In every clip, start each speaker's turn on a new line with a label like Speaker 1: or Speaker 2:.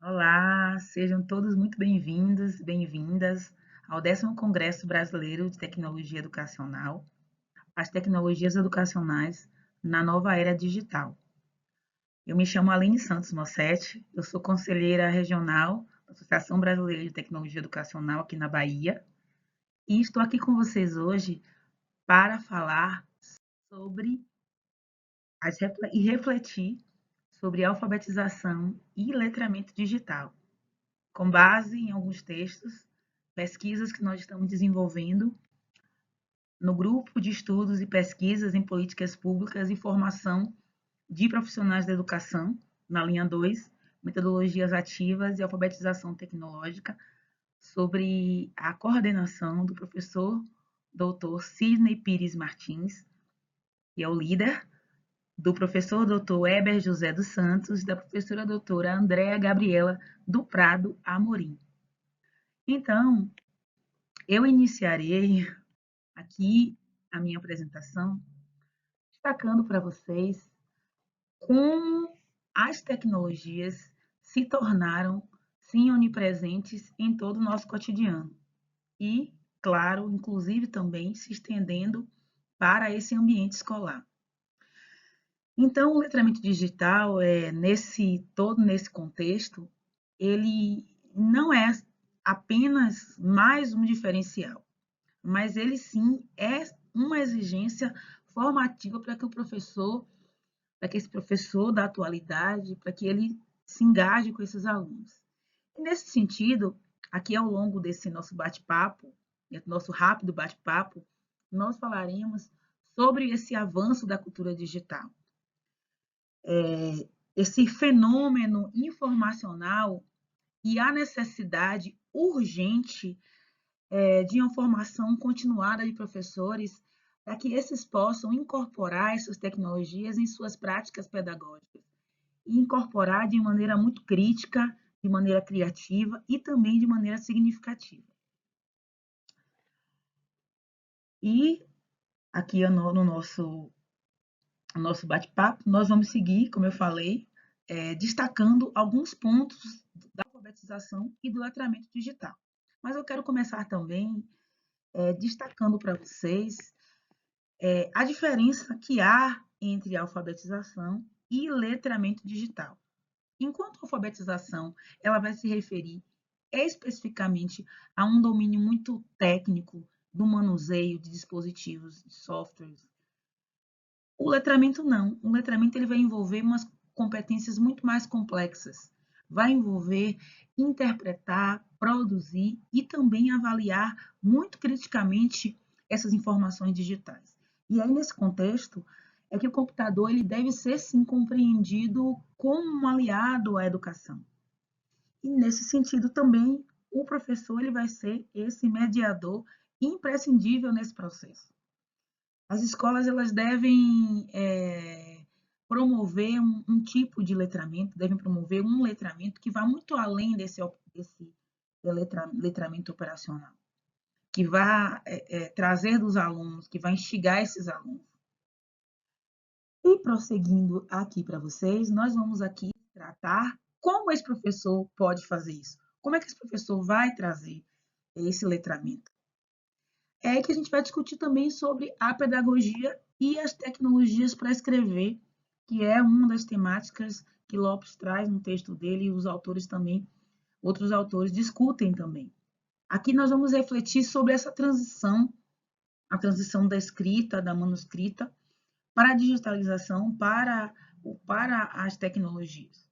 Speaker 1: Olá, sejam todos muito bem-vindos, bem-vindas ao 10º Congresso Brasileiro de Tecnologia Educacional, as tecnologias educacionais na nova era digital. Eu me chamo Aline Santos Mossetti, eu sou conselheira regional da Associação Brasileira de Tecnologia Educacional aqui na Bahia, e estou aqui com vocês hoje para falar sobre e refletir sobre alfabetização e letramento digital, com base em alguns textos, pesquisas que nós estamos desenvolvendo no grupo de estudos e pesquisas em políticas públicas e formação de profissionais da educação, na linha 2, metodologias ativas e alfabetização tecnológica, sobre a coordenação do professor doutor Sidney Pires Martins, que é o líder, do professor doutor Heber José dos Santos e da professora doutora Andréa Gabriela do Prado Amorim. Então, eu iniciarei aqui a minha apresentação destacando para vocês como as tecnologias se tornaram, sim, onipresentes em todo o nosso cotidiano. E, claro, inclusive também se estendendo para esse ambiente escolar. Então, o letramento digital, nesse contexto, ele não é apenas mais um diferencial, mas ele sim é uma exigência formativa para que esse professor da atualidade, para que ele se engaje com esses alunos. E nesse sentido, aqui ao longo desse nosso bate-papo, nosso rápido bate-papo, nós falaremos sobre esse avanço da cultura digital, esse fenômeno informacional e a necessidade urgente de uma formação continuada de professores para que esses possam incorporar essas tecnologias em suas práticas pedagógicas e incorporar de maneira muito crítica, de maneira criativa e também de maneira significativa. E aqui no nosso bate-papo, nós vamos seguir, como eu falei, destacando alguns pontos da alfabetização e do letramento digital. Mas eu quero começar também destacando para vocês a diferença que há entre alfabetização e letramento digital. Enquanto a alfabetização ela vai se referir especificamente a um domínio muito técnico do manuseio de dispositivos, de softwares, o letramento não. O letramento ele vai envolver umas competências muito mais complexas. Vai envolver interpretar, produzir e também avaliar muito criticamente essas informações digitais. E aí, nesse contexto, é que o computador ele deve ser, sim, compreendido como um aliado à educação. E, nesse sentido, também, o professor ele vai ser esse mediador imprescindível nesse processo. As escolas elas devem promover tipo de letramento, devem promover um letramento que vá muito além desse letramento operacional, que vá trazer dos alunos, que vai instigar esses alunos. E prosseguindo aqui para vocês, nós vamos aqui tratar como esse professor pode fazer isso. Como é que esse professor vai trazer esse letramento? É aí que a gente vai discutir também sobre a pedagogia e as tecnologias para escrever, que é uma das temáticas que Lopes traz no texto dele e os autores também, outros autores discutem também. Aqui nós vamos refletir sobre essa transição, a transição da escrita, da manuscrita, para a digitalização, para as tecnologias.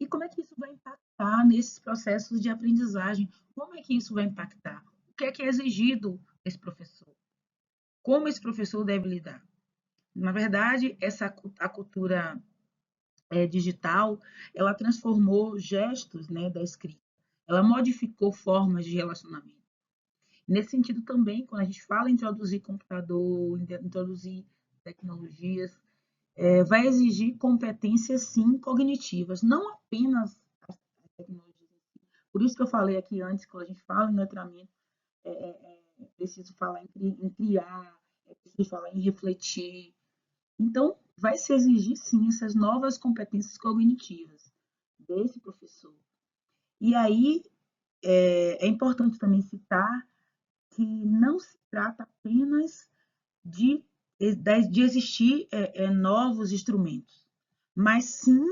Speaker 1: E como é que isso vai impactar nesses processos de aprendizagem? Como é que isso vai impactar? O que é exigido desse professor? Como esse professor deve lidar? Na verdade, a cultura digital, ela transformou gestos, né, da escrita. Ela modificou formas de relacionamento. Nesse sentido também, quando a gente fala em introduzir computador, introduzir tecnologias, vai exigir competências, sim, cognitivas, não apenas as tecnologias. Por isso que eu falei aqui antes, quando a gente fala em letramento, é preciso falar em criar, é preciso falar em refletir. Então, vai se exigir, sim, essas novas competências cognitivas desse professor. E aí é importante também citar que não se trata apenas de existir novos instrumentos, mas sim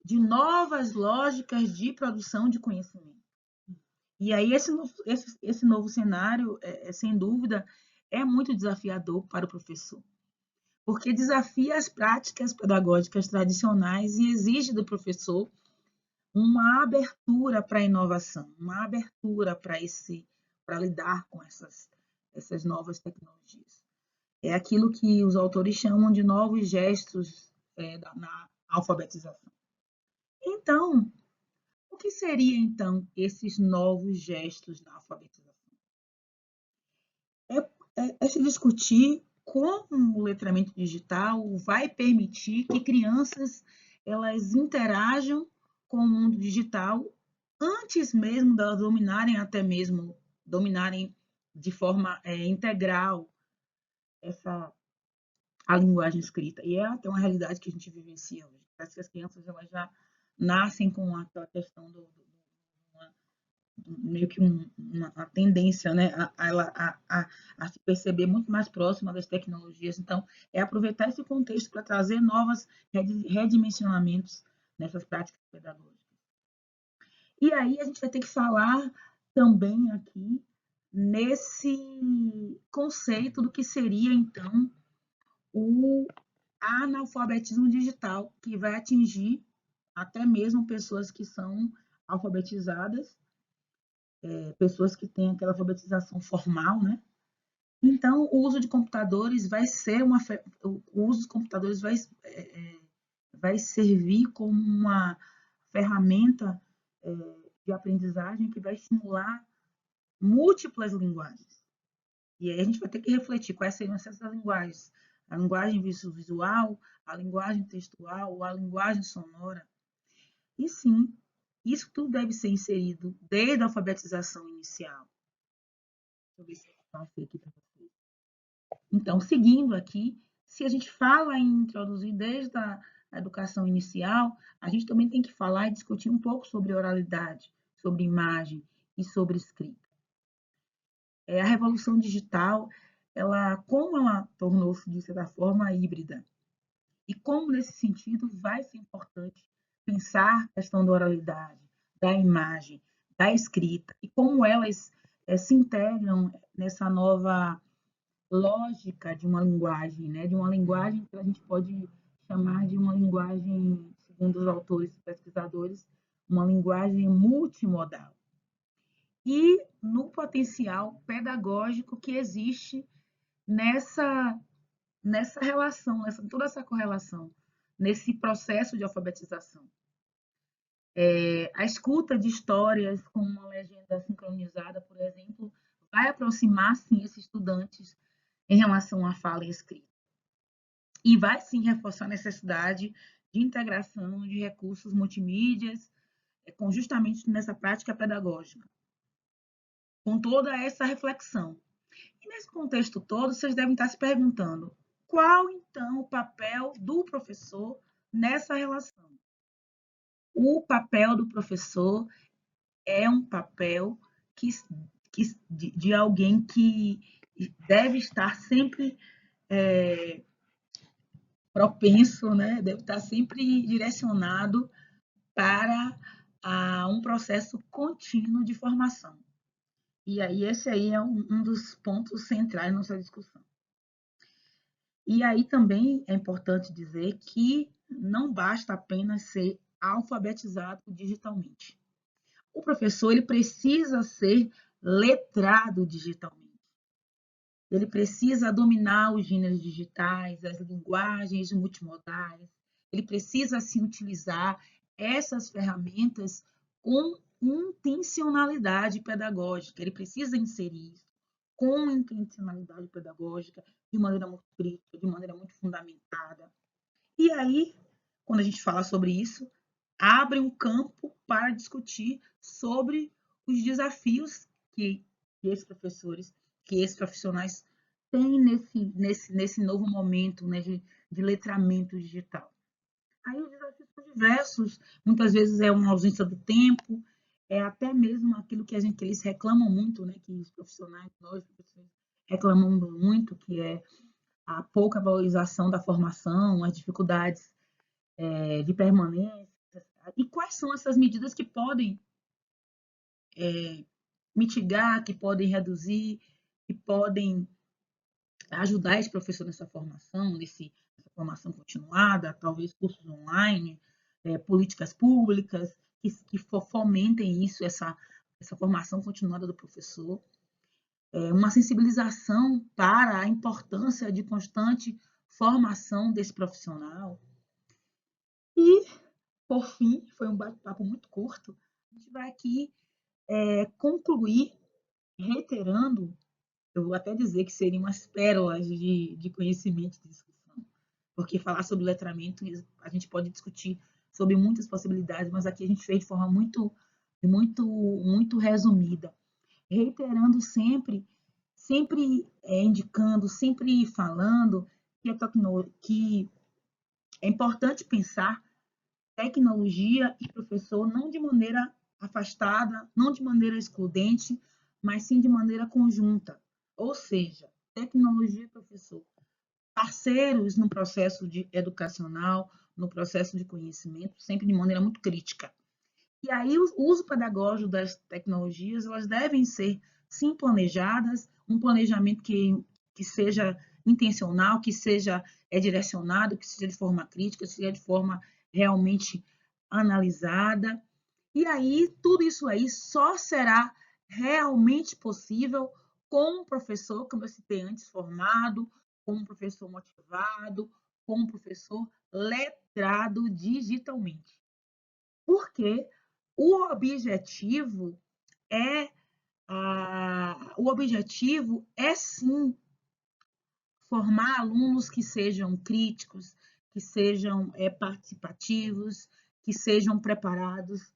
Speaker 1: de novas lógicas de produção de conhecimento. E aí esse novo cenário, sem dúvida, é muito desafiador para o professor, porque desafia as práticas pedagógicas tradicionais e exige do professor uma abertura para a inovação, uma abertura para lidar com essas novas tecnologias. É aquilo que os autores chamam de novos gestos na alfabetização. Então, o que seria então esses novos gestos na alfabetização? É se discutir como o letramento digital vai permitir que crianças elas interajam com o mundo digital antes mesmo de elas dominarem, até mesmo dominarem de forma integral a linguagem escrita. E é até uma realidade que a gente vivencia hoje. Parece que as crianças elas já nascem com aquela questão meio que uma tendência, né, a se perceber muito mais próxima das tecnologias. Então, é aproveitar esse contexto para trazer novos redimensionamentos nessas práticas pedagógicas. E aí a gente vai ter que falar também aqui nesse conceito do que seria, então, o analfabetismo digital, que vai atingir até mesmo pessoas que são alfabetizadas, pessoas que têm aquela alfabetização formal, né? Então, o uso de computadores vai ser o uso dos computadores vai servir como uma ferramenta de aprendizagem que vai estimular múltiplas linguagens. E aí a gente vai ter que refletir quais seriam essas linguagens. A linguagem visual, a linguagem textual, a linguagem sonora. E sim, isso tudo deve ser inserido desde a alfabetização inicial. Deixa eu ver se eu passei aqui para vocês. Então, seguindo aqui, se a gente fala em introduzir desde a educação inicial, a gente também tem que falar e discutir um pouco sobre oralidade, sobre imagem e sobre escrita. A revolução digital, como ela tornou-se, de certa forma, híbrida. E como, nesse sentido, vai ser importante pensar a questão da oralidade, da imagem, da escrita, e como elas se integram nessa nova lógica de uma linguagem, né? De uma linguagem que a gente pode chamar de uma linguagem, segundo os autores e pesquisadores, uma linguagem multimodal. E no potencial pedagógico que existe nessa relação, toda essa correlação, nesse processo de alfabetização. A escuta de histórias com uma legenda sincronizada, por exemplo, vai aproximar, sim, esses estudantes em relação à fala e escrita. E vai, sim, reforçar a necessidade de integração de recursos multimídias, justamente nessa prática pedagógica, com toda essa reflexão. E nesse contexto todo, vocês devem estar se perguntando, qual, então, o papel do professor nessa relação? O papel do professor é um papel de alguém que deve estar sempre propenso, né? Deve estar sempre direcionado para um processo contínuo de formação. E aí esse aí é um dos pontos centrais da nossa discussão. E aí também é importante dizer que não basta apenas ser alfabetizado digitalmente. O professor ele precisa ser letrado digitalmente. Ele precisa dominar os gêneros digitais, as linguagens multimodais. Ele precisa, assim, utilizar essas ferramentas com intencionalidade pedagógica. Ele precisa inserir isso com intencionalidade pedagógica, de maneira muito crítica, de maneira muito fundamentada. E aí, quando a gente fala sobre isso, abre um campo para discutir sobre os desafios que esses professores, que esses profissionais têm nesse novo momento, né, de letramento digital. Aí os desafios são diversos, muitas vezes é uma ausência do tempo, é até mesmo aquilo que eles reclamam muito, né, que os profissionais, nós professores, reclamamos muito, que é a pouca valorização da formação, as dificuldades de permanência. E quais são essas medidas que podem mitigar, que podem reduzir, que podem ajudar esse professor nessa formação, nessa formação continuada, talvez cursos online, políticas públicas que fomentem isso, essa formação continuada do professor, uma sensibilização para a importância de constante formação desse profissional. E, por fim, foi um bate-papo muito curto, a gente vai aqui concluir reiterando, eu vou até dizer que seriam umas pérolas de conhecimento de discussão, porque falar sobre letramento, a gente pode discutir sobre muitas possibilidades, mas aqui a gente fez de forma muito resumida, reiterando sempre indicando, sempre falando que é importante pensar tecnologia e professor não de maneira afastada, não de maneira excludente, mas sim de maneira conjunta. Ou seja, tecnologia e professor, parceiros no processo educacional, no processo de conhecimento, sempre de maneira muito crítica. E aí o uso pedagógico das tecnologias, elas devem ser sim planejadas, um planejamento que seja intencional, que seja direcionado, que seja de forma crítica, que seja de forma realmente analisada. E aí tudo isso aí só será realmente possível com um professor, como eu citei antes, formado, com um professor motivado, com um professor letrado digitalmente. Porque o objetivo é sim formar alunos que sejam críticos, que sejam participativos, que sejam preparados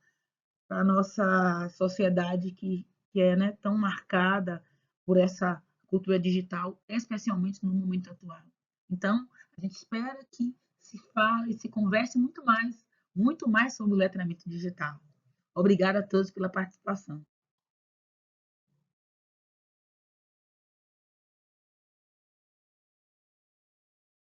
Speaker 1: para a nossa sociedade que é, né, tão marcada por essa cultura digital, especialmente no momento atual. Então, a gente espera que se fale, se converse muito mais sobre o letramento digital. Obrigada a todos pela participação.